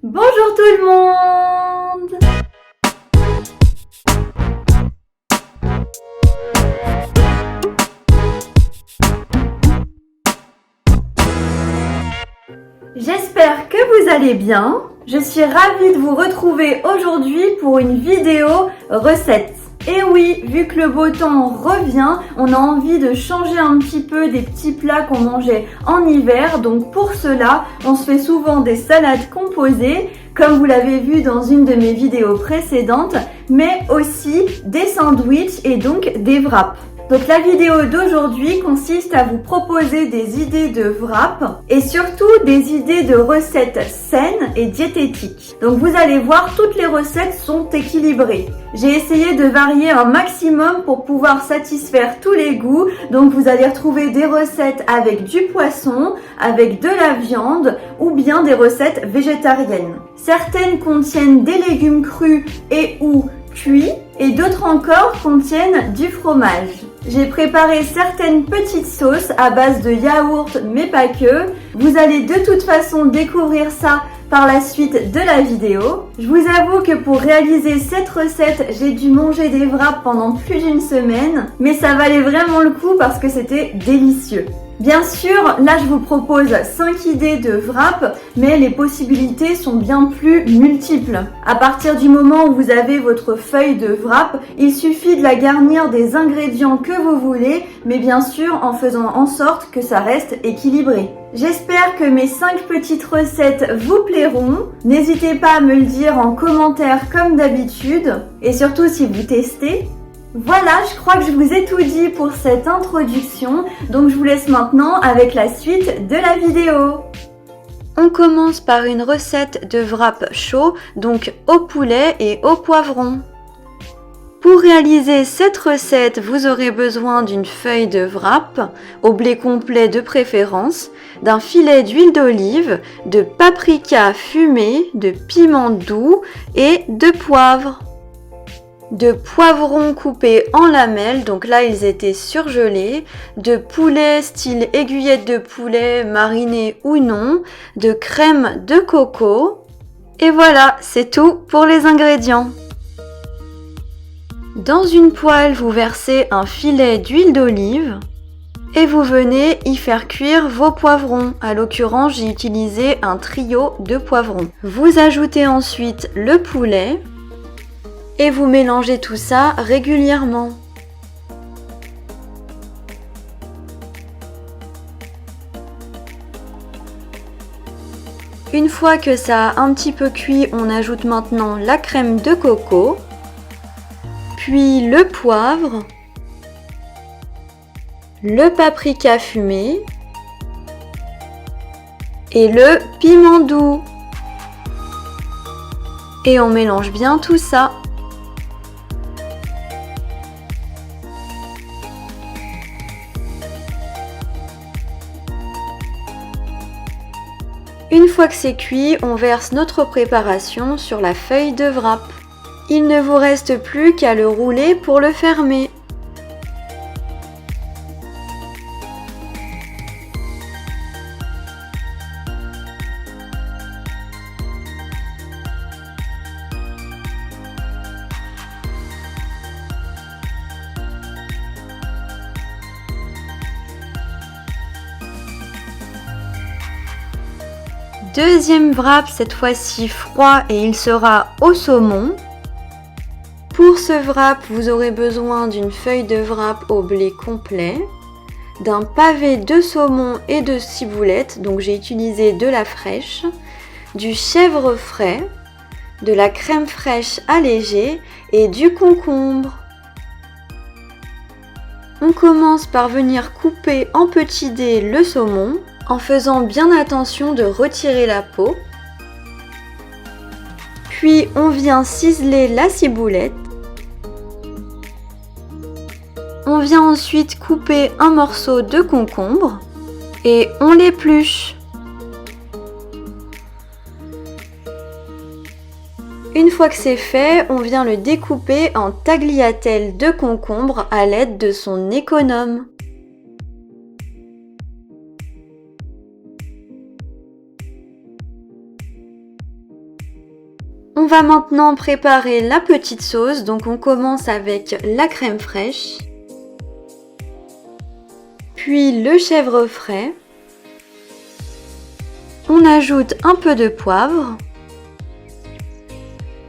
Bonjour tout le monde! J'espère que vous allez bien. Je suis ravie de vous retrouver aujourd'hui pour une vidéo recette. Et oui, vu que le beau temps revient, on a envie de changer un petit peu des petits plats qu'on mangeait en hiver. Donc pour cela, on se fait souvent des salades composées, comme vous l'avez vu dans une de mes vidéos précédentes, mais aussi des sandwichs et donc des wraps. Donc la vidéo d'aujourd'hui consiste à vous proposer des idées de wraps et surtout des idées de recettes saines et diététiques. Donc vous allez voir, toutes les recettes sont équilibrées. J'ai essayé de varier un maximum pour pouvoir satisfaire tous les goûts. Donc vous allez retrouver des recettes avec du poisson, avec de la viande ou bien des recettes végétariennes. Certaines contiennent des légumes crus et ou cuits et d'autres encore contiennent du fromage. J'ai préparé certaines petites sauces à base de yaourt, mais pas que. Vous allez de toute façon découvrir ça par la suite de la vidéo. Je vous avoue que pour réaliser cette recette, j'ai dû manger des wraps pendant plus d'une semaine, mais ça valait vraiment le coup parce que c'était délicieux. Bien sûr, là je vous propose 5 idées de wraps, mais les possibilités sont bien plus multiples. À partir du moment où vous avez votre feuille de wrap, il suffit de la garnir des ingrédients que vous voulez, mais bien sûr en faisant en sorte que ça reste équilibré. J'espère que mes 5 petites recettes vous plairont. N'hésitez pas à me le dire en commentaire comme d'habitude, et surtout si vous testez. Voilà, je crois que je vous ai tout dit pour cette introduction, donc je vous laisse maintenant avec la suite de la vidéo. On commence par une recette de wrap chaud, donc au poulet et au poivron. Pour réaliser cette recette, vous aurez besoin d'une feuille de wrap, au blé complet de préférence, d'un filet d'huile d'olive, de paprika fumé, de piment doux et de poivre. De poivrons coupés en lamelles, donc là ils étaient surgelés, de poulet style aiguillette de poulet mariné ou non, de crème de coco. Et voilà, c'est tout pour les ingrédients. Dans une poêle, vous versez un filet d'huile d'olive et vous venez y faire cuire vos poivrons. À l'occurrence, j'ai utilisé un trio de poivrons. Vous ajoutez ensuite le poulet et vous mélangez tout ça régulièrement. Une fois que ça a un petit peu cuit, on ajoute maintenant la crème de coco, puis le poivre, le paprika fumé et le piment doux. Et on mélange bien tout ça. Une fois que c'est cuit, on verse notre préparation sur la feuille de wrap. Il ne vous reste plus qu'à le rouler pour le fermer. Deuxième wrap, cette fois-ci froid et il sera au saumon. Pour ce wrap, vous aurez besoin d'une feuille de wrap au blé complet, d'un pavé de saumon et de ciboulette, donc j'ai utilisé de la fraîche, du chèvre frais, de la crème fraîche allégée et du concombre. On commence par venir couper en petits dés le saumon, en faisant bien attention de retirer la peau. Puis on vient ciseler la ciboulette. On vient ensuite couper un morceau de concombre et on l'épluche. Une fois que c'est fait, on vient le découper en tagliatelles de concombre à l'aide de son économe. On va maintenant préparer la petite sauce, donc on commence avec la crème fraîche, puis le chèvre frais. On ajoute un peu de poivre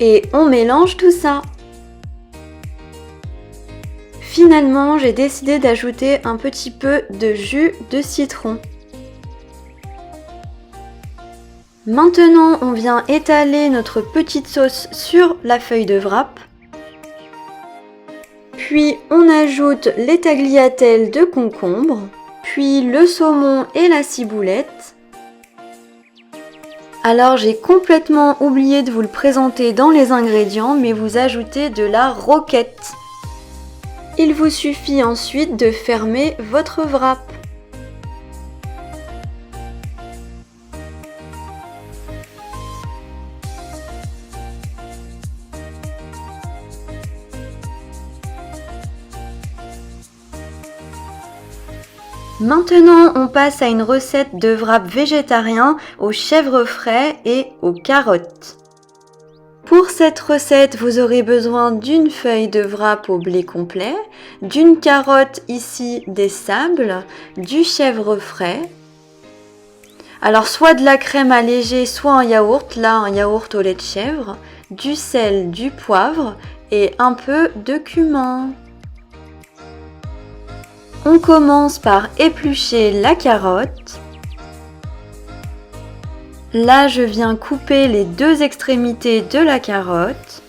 et on mélange tout ça. Finalement, j'ai décidé d'ajouter un petit peu de jus de citron. Maintenant, on vient étaler notre petite sauce sur la feuille de wrap. Puis, on ajoute les tagliatelles de concombre, puis le saumon et la ciboulette. Alors, j'ai complètement oublié de vous le présenter dans les ingrédients, mais vous ajoutez de la roquette. Il vous suffit ensuite de fermer votre wrap. Maintenant, on passe à une recette de wrap végétarien au chèvre frais et aux carottes. Pour cette recette, vous aurez besoin d'une feuille de wrap au blé complet, d'une carotte ici des sables, du chèvre frais. Alors soit de la crème allégée, soit un yaourt, là un yaourt au lait de chèvre, du sel, du poivre et un peu de cumin. On commence par éplucher la carotte. Là, je viens couper les deux extrémités de la carotte.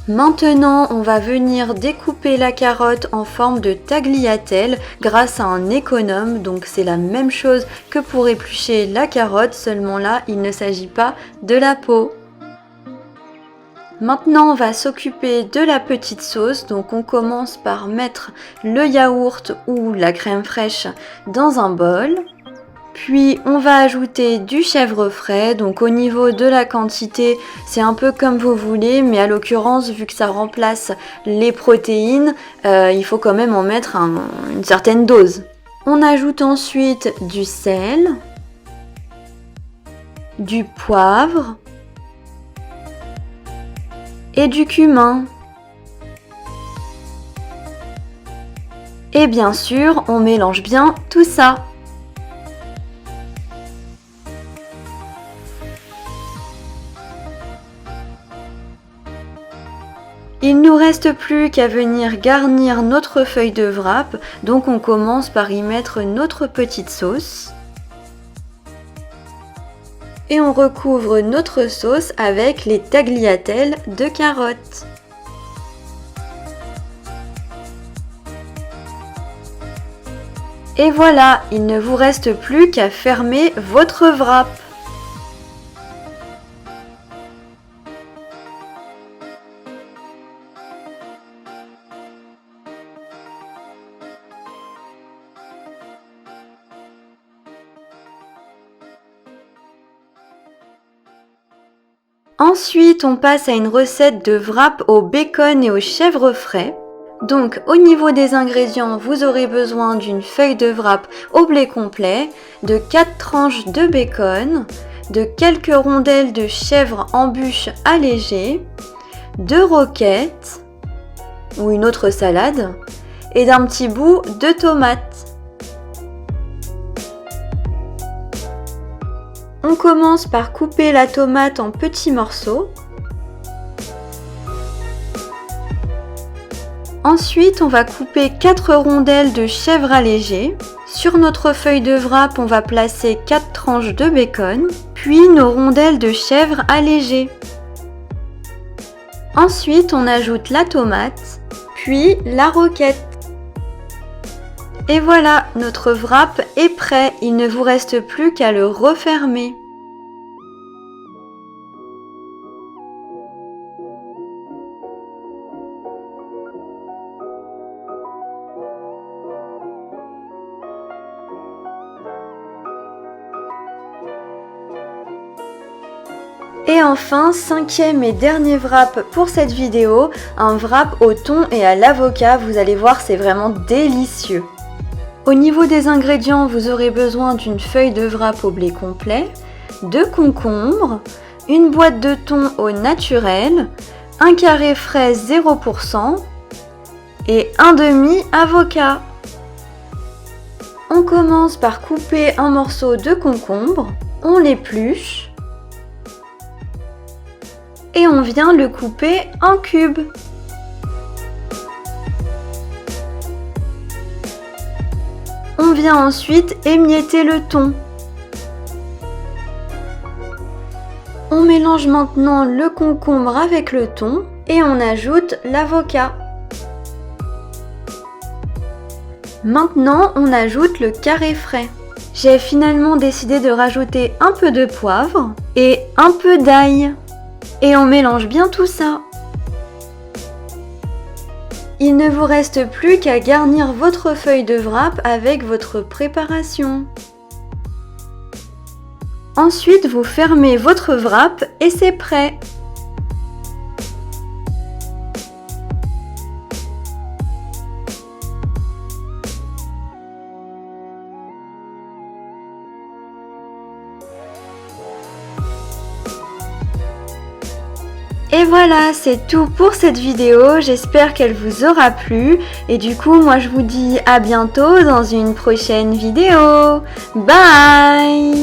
Maintenant, on va venir découper la carotte en forme de tagliatelle grâce à un économe. Donc, c'est la même chose que pour éplucher la carotte, seulement là, il ne s'agit pas de la peau. Maintenant, on va s'occuper de la petite sauce. Donc, on commence par mettre le yaourt ou la crème fraîche dans un bol. Puis on va ajouter du chèvre frais, donc au niveau de la quantité, c'est un peu comme vous voulez, mais à l'occurrence, vu que ça remplace les protéines, il faut quand même en mettre une certaine dose. On ajoute ensuite du sel, du poivre et du cumin. Et bien sûr, on mélange bien tout ça. Il ne nous reste plus qu'à venir garnir notre feuille de wrap, donc on commence par y mettre notre petite sauce. Et on recouvre notre sauce avec les tagliatelles de carottes. Et voilà, il ne vous reste plus qu'à fermer votre wrap. Ensuite, on passe à une recette de wrap au bacon et au chèvre frais. Donc, au niveau des ingrédients, vous aurez besoin d'une feuille de wrap au blé complet, de 4 tranches de bacon, de quelques rondelles de chèvre en bûche allégée, de roquettes ou une autre salade et d'un petit bout de tomate. On commence par couper la tomate en petits morceaux. Ensuite, on va couper 4 rondelles de chèvre allégée. Sur notre feuille de wrap, on va placer 4 tranches de bacon, puis nos rondelles de chèvre allégées. Ensuite, on ajoute la tomate, puis la roquette. Et voilà, notre wrap est prêt, il ne vous reste plus qu'à le refermer. Et enfin, cinquième et dernier wrap pour cette vidéo, un wrap au thon et à l'avocat, vous allez voir, c'est vraiment délicieux. Au niveau des ingrédients, vous aurez besoin d'une feuille de wrap au blé complet, de concombre, une boîte de thon au naturel, un carré fraise 0% et un demi avocat. On commence par couper un morceau de concombre, on l'épluche et on vient le couper en cubes. On vient ensuite émietter le thon. On mélange maintenant le concombre avec le thon et on ajoute l'avocat. Maintenant, on ajoute le carré frais. J'ai finalement décidé de rajouter un peu de poivre et un peu d'ail. Et on mélange bien tout ça. Il ne vous reste plus qu'à garnir votre feuille de wrap avec votre préparation. Ensuite, vous fermez votre wrap et c'est prêt. Et voilà, c'est tout pour cette vidéo, j'espère qu'elle vous aura plu et du coup moi je vous dis à bientôt dans une prochaine vidéo. Bye!